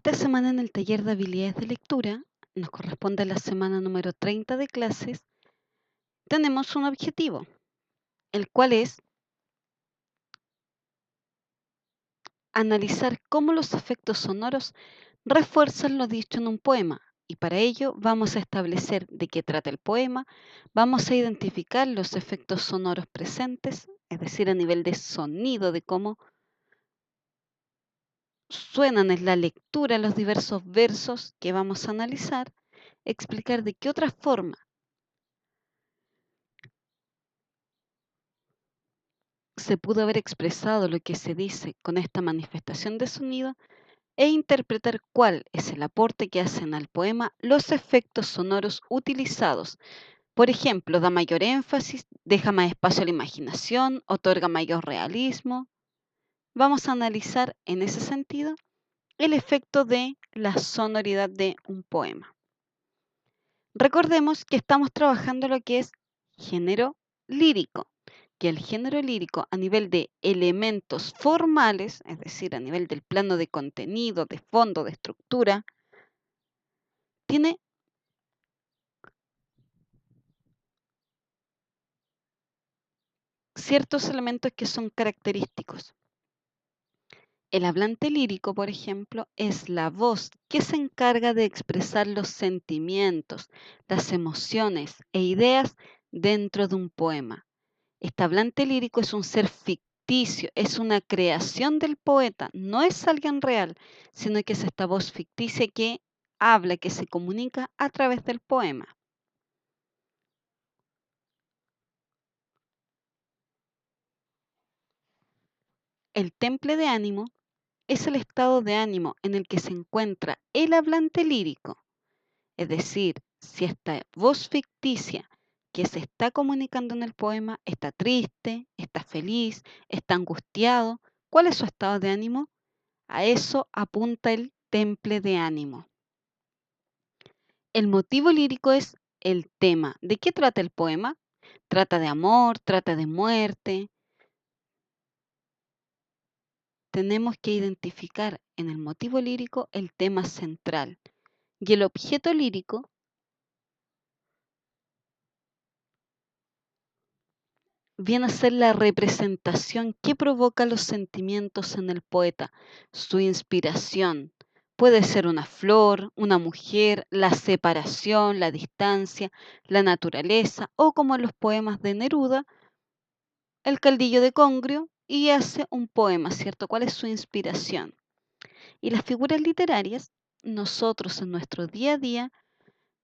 Esta semana en el taller de habilidades de lectura, nos corresponde la semana número 30 de clases, tenemos un objetivo, el cual es analizar cómo los efectos sonoros refuerzan lo dicho en un poema. Y para ello vamos a establecer de qué trata el poema, vamos a identificar los efectos sonoros presentes, es decir, a nivel de sonido, de cómo suenan en la lectura los diversos versos que vamos a analizar, explicar de qué otra forma se pudo haber expresado lo que se dice con esta manifestación de sonido e interpretar cuál es el aporte que hacen al poema los efectos sonoros utilizados. Por ejemplo, da mayor énfasis, deja más espacio a la imaginación, otorga mayor realismo. Vamos a analizar en ese sentido el efecto de la sonoridad de un poema. Recordemos que estamos trabajando lo que es género lírico, que el género lírico a nivel de elementos formales, es decir, a nivel del plano de contenido, de fondo, de estructura, tiene ciertos elementos que son característicos. El hablante lírico, por ejemplo, es la voz que se encarga de expresar los sentimientos, las emociones e ideas dentro de un poema. Este hablante lírico es un ser ficticio, es una creación del poeta, no es alguien real, sino que es esta voz ficticia que habla, que se comunica a través del poema. El temple de ánimo es el estado de ánimo en el que se encuentra el hablante lírico, es decir, si esta voz ficticia que se está comunicando en el poema está triste, está feliz, está angustiado, ¿cuál es su estado de ánimo? A eso apunta el temple de ánimo. El motivo lírico es el tema. ¿De qué trata el poema? Trata de amor, trata de muerte. Tenemos que identificar en el motivo lírico el tema central. Y el objeto lírico viene a ser la representación que provoca los sentimientos en el poeta, su inspiración. Puede ser una flor, una mujer, la separación, la distancia, la naturaleza o como en los poemas de Neruda, el caldillo de Congrio y hace un poema, ¿cierto? ¿Cuál es su inspiración? Y las figuras literarias, nosotros en nuestro día a día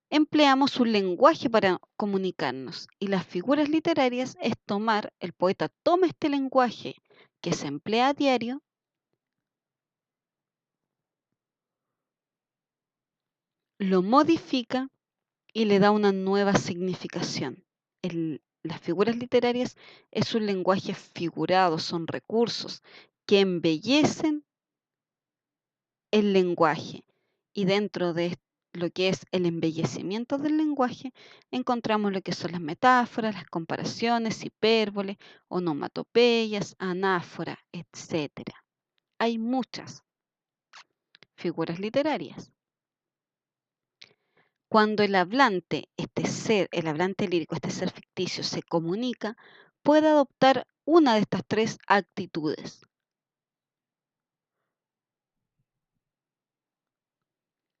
empleamos un lenguaje para comunicarnos y las figuras literarias es tomar, el poeta toma este lenguaje que se emplea a diario, lo modifica y le da una nueva significación. Las figuras literarias es un lenguaje figurado, son recursos que embellecen el lenguaje y dentro de lo que es el embellecimiento del lenguaje encontramos lo que son las metáforas, las comparaciones, hipérboles, onomatopeyas, anáfora, etcétera. Hay muchas figuras literarias. Cuando el hablante, este ser, el hablante lírico, este ser ficticio, se comunica, puede adoptar una de estas tres actitudes.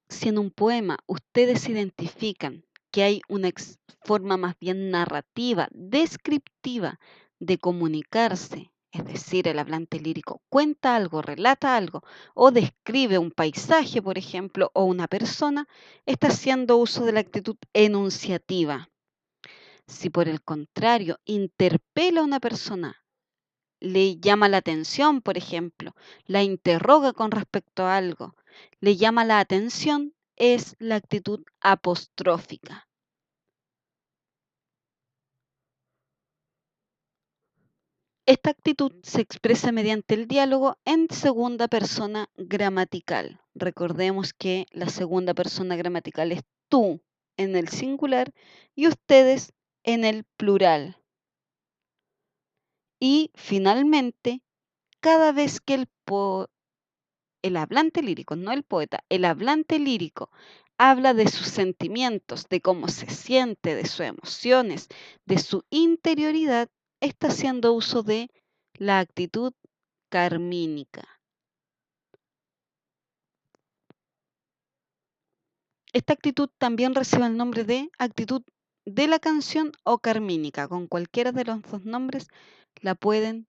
Si en un poema ustedes identifican que hay una forma más bien narrativa, descriptiva de comunicarse, es decir, el hablante lírico cuenta algo, relata algo o describe un paisaje, por ejemplo, o una persona, está haciendo uso de la actitud enunciativa. Si por el contrario interpela a una persona, le llama la atención, por ejemplo, la interroga con respecto a algo, le llama la atención, es la actitud apostrófica. Esta actitud se expresa mediante el diálogo en segunda persona gramatical. Recordemos que la segunda persona gramatical es tú en el singular y ustedes en el plural. Y finalmente, cada vez que el hablante lírico, no el poeta, el hablante lírico habla de sus sentimientos, de cómo se siente, de sus emociones, de su interioridad, está haciendo uso de la actitud carmínica. Esta actitud también recibe el nombre de actitud de la canción o carmínica. Con cualquiera de los dos nombres la pueden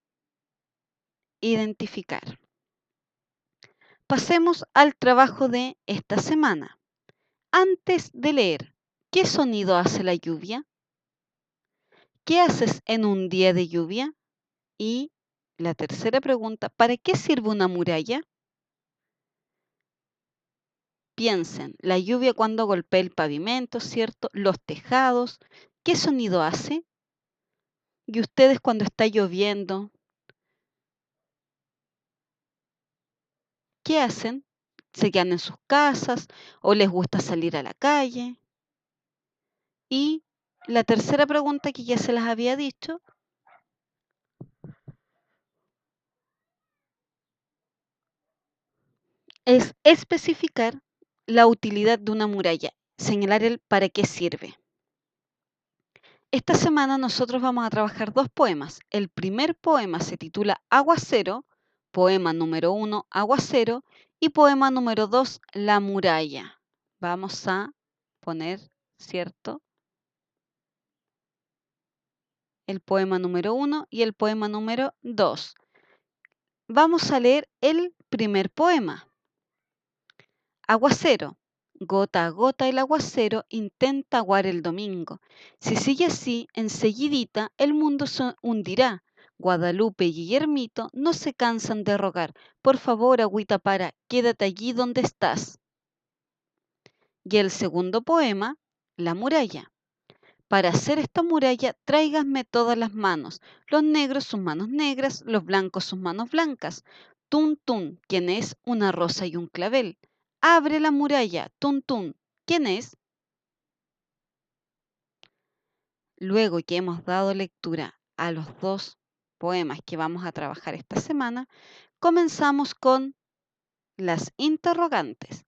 identificar. Pasemos al trabajo de esta semana. Antes de leer, ¿qué sonido hace la lluvia? ¿Qué haces en un día de lluvia? Y la tercera pregunta, ¿para qué sirve una muralla? Piensen, la lluvia cuando golpea el pavimento, ¿cierto? Los tejados, ¿qué sonido hace? Y ustedes cuando está lloviendo, ¿qué hacen? ¿Se quedan en sus casas o les gusta salir a la calle? Y la tercera pregunta que ya se las había dicho es especificar la utilidad de una muralla, señalar el para qué sirve. Esta semana nosotros vamos a trabajar dos poemas. El primer poema se titula Aguacero, poema número 1, Aguacero, y poema número 2, La muralla. Vamos a poner, ¿cierto? El poema número 1 y el poema número 2. Vamos a leer el primer poema. Aguacero. Gota a gota el aguacero intenta aguar el domingo. Si sigue así, enseguidita el mundo se hundirá. Guadalupe y Guillermito no se cansan de rogar. Por favor, agüita para, quédate allí donde estás. Y el segundo poema, La muralla. Para hacer esta muralla, tráiganme todas las manos. Los negros sus manos negras, los blancos sus manos blancas. Tun tun, ¿quién es? Una rosa y un clavel. Abre la muralla, tun tun, ¿quién es? Luego que hemos dado lectura a los dos poemas que vamos a trabajar esta semana, comenzamos con las interrogantes.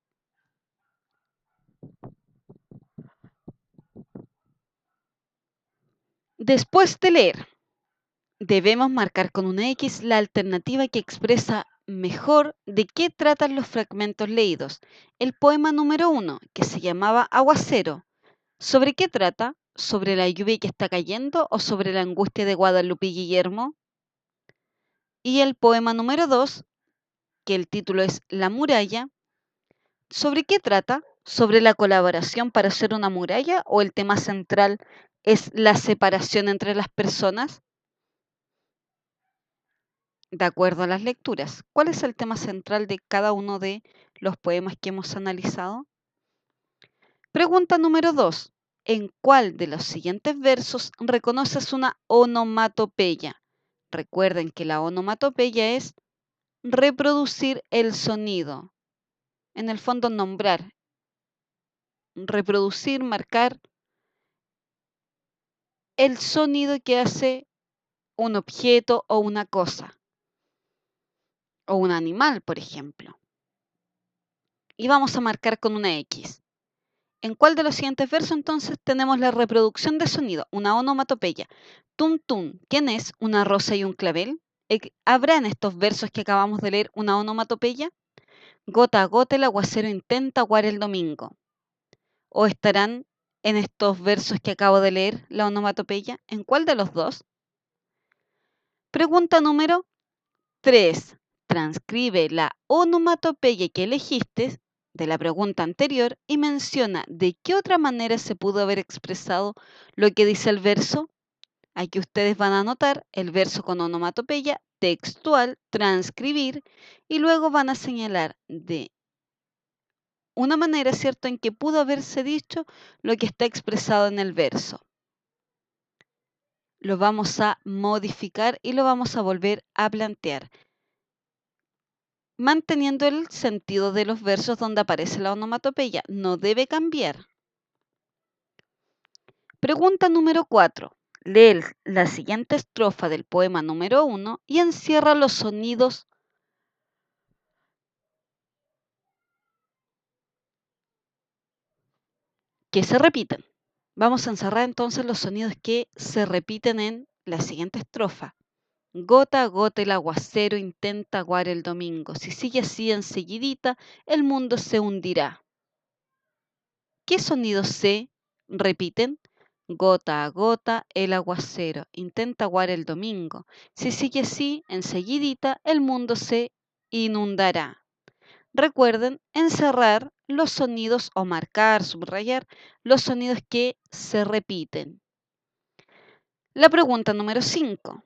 Después de leer, debemos marcar con una X la alternativa que expresa mejor de qué tratan los fragmentos leídos. El poema número 1, que se llamaba Aguacero. ¿Sobre qué trata? ¿Sobre la lluvia que está cayendo o sobre la angustia de Guadalupe y Guillermo? Y el poema número 2, que el título es La muralla. ¿Sobre qué trata? ¿Sobre la colaboración para hacer una muralla o el tema central es la separación entre las personas? De acuerdo a las lecturas, ¿cuál es el tema central de cada uno de los poemas que hemos analizado? Pregunta número 2. ¿En cuál de los siguientes versos reconoces una onomatopeya? Recuerden que la onomatopeya es reproducir el sonido. En el fondo, nombrar, reproducir, marcar el sonido que hace un objeto o una cosa, o un animal, por ejemplo. Y vamos a marcar con una X. ¿En cuál de los siguientes versos entonces tenemos la reproducción de sonido? Una onomatopeya. Tum tum, ¿quién es? ¿Una rosa y un clavel? ¿Habrá en estos versos que acabamos de leer una onomatopeya? Gota a gota el aguacero intenta aguar el domingo. ¿O estarán en estos versos que acabo de leer la onomatopeya? ¿En cuál de los dos? Pregunta número 3. Transcribe la onomatopeya que elegiste de la pregunta anterior y menciona de qué otra manera se pudo haber expresado lo que dice el verso. Aquí ustedes van a anotar el verso con onomatopeya, textual, transcribir y luego van a señalar de una manera, ¿cierto?, en que pudo haberse dicho lo que está expresado en el verso. Lo vamos a modificar y lo vamos a volver a plantear, manteniendo el sentido de los versos donde aparece la onomatopeya. No debe cambiar. Pregunta número 4. Lee la siguiente estrofa del poema número 1 y encierra los sonidos que se repiten. Vamos a encerrar entonces los sonidos que se repiten en la siguiente estrofa. Gota a gota el aguacero intenta aguar el domingo. Si sigue así enseguidita, el mundo se hundirá. ¿Qué sonidos se repiten? Gota a gota el aguacero intenta aguar el domingo. Si sigue así enseguidita, el mundo se inundará. Recuerden encerrar los sonidos o marcar, subrayar los sonidos que se repiten. La pregunta número 5.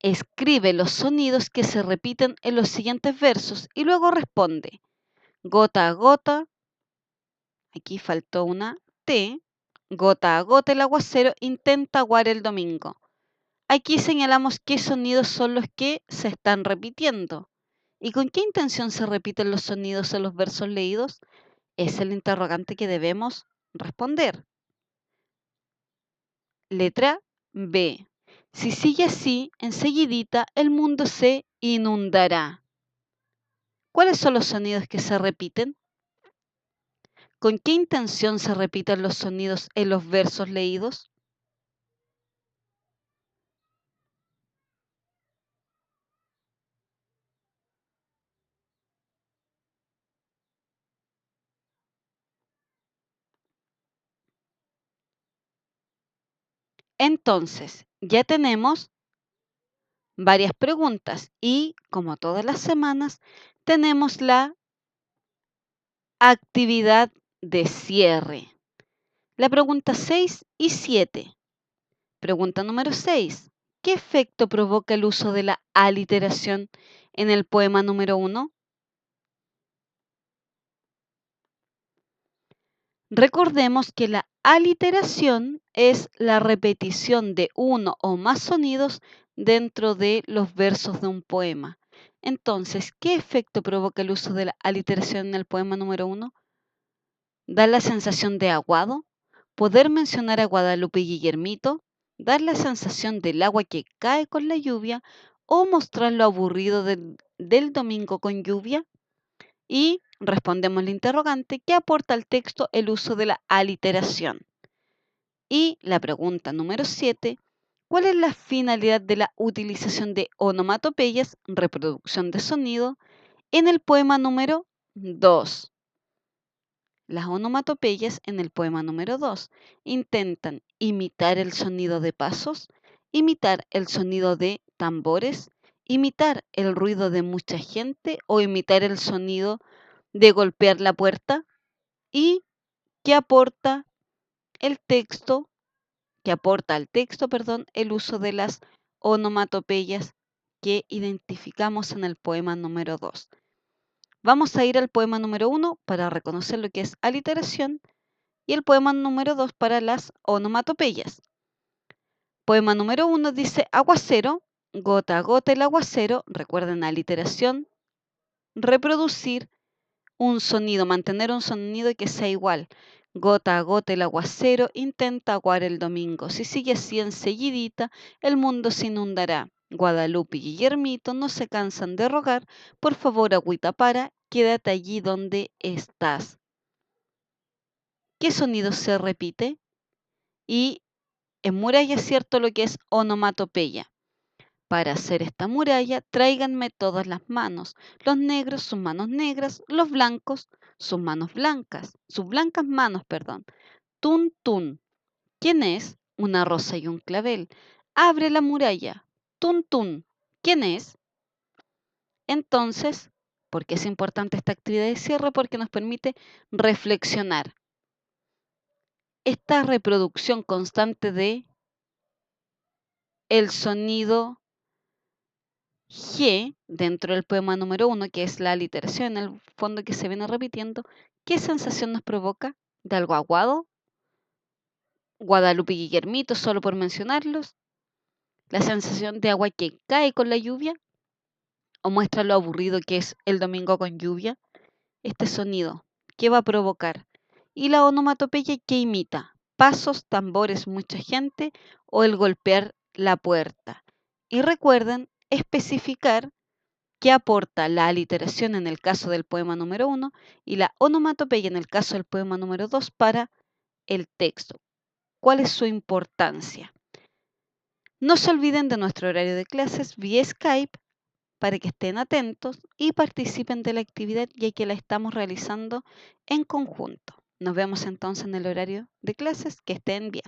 Escribe los sonidos que se repiten en los siguientes versos y luego responde. Gota a gota, aquí faltó una T, gota a gota el aguacero intenta aguar el domingo. Aquí señalamos qué sonidos son los que se están repitiendo. ¿Y con qué intención se repiten los sonidos en los versos leídos? Es el interrogante que debemos responder. Letra B. Si sigue así, enseguidita el mundo se inundará. ¿Cuáles son los sonidos que se repiten? ¿Con qué intención se repiten los sonidos en los versos leídos? Entonces, ya tenemos varias preguntas y, como todas las semanas, tenemos la actividad de cierre. La pregunta 6 y 7. Pregunta número 6. ¿Qué efecto provoca el uso de la aliteración en el poema número 1? Recordemos que la aliteración es la repetición de uno o más sonidos dentro de los versos de un poema. Entonces, ¿qué efecto provoca el uso de la aliteración en el poema número 1? Dar la sensación de aguado, poder mencionar a Guadalupe y Guillermito, dar la sensación del agua que cae con la lluvia o mostrar lo aburrido del domingo con lluvia. Y respondemos el interrogante, ¿qué aporta al texto el uso de la aliteración? Y la pregunta número 7, ¿cuál es la finalidad de la utilización de onomatopeyas, reproducción de sonido, en el poema número 2? Las onomatopeyas en el poema número 2 intentan imitar el sonido de pasos, imitar el sonido de tambores, imitar el ruido de mucha gente o imitar el sonido de golpear la puerta. Y que aporta el texto, que aporta al texto, perdón, el uso de las onomatopeyas que identificamos en el poema número 2. Vamos a ir al poema número 1 para reconocer lo que es aliteración y el poema número 2 para las onomatopeyas. Poema número 1 dice aguacero, gota a gota el aguacero, recuerden aliteración, reproducir un sonido, mantener un sonido que sea igual. Gota a gota el aguacero intenta aguar el domingo. Si sigue así enseguidita, el mundo se inundará. Guadalupe y Guillermito no se cansan de rogar, por favor, agüita para, quédate allí donde estás. ¿Qué sonido se repite? Y en muralla es cierto lo que es onomatopeya. Para hacer esta muralla, tráiganme todas las manos. Los negros, sus manos negras. Los blancos, sus manos blancas. Sus blancas manos, perdón. Tun, tun. ¿Quién es? Una rosa y un clavel. Abre la muralla. Tun, tun. ¿Quién es? Entonces, ¿por qué es importante esta actividad de cierre? Porque nos permite reflexionar. Esta reproducción constante de el sonido G dentro del poema número 1, que es la aliteración, en el fondo que se viene repitiendo, ¿qué sensación nos provoca? ¿De algo aguado? Guadalupe y Guillermito, solo por mencionarlos. La sensación de agua que cae con la lluvia, o muestra lo aburrido que es el domingo con lluvia. Este sonido, ¿qué va a provocar? Y la onomatopeya que imita, pasos, tambores, mucha gente o el golpear la puerta. Y recuerden especificar qué aporta la aliteración en el caso del poema número 1 y la onomatopeya en el caso del poema número 2 para el texto? ¿Cuál es su importancia? No se olviden de nuestro horario de clases vía Skype para que estén atentos y participen de la actividad, ya que la estamos realizando en conjunto. Nos vemos entonces en el horario de clases. Que estén bien.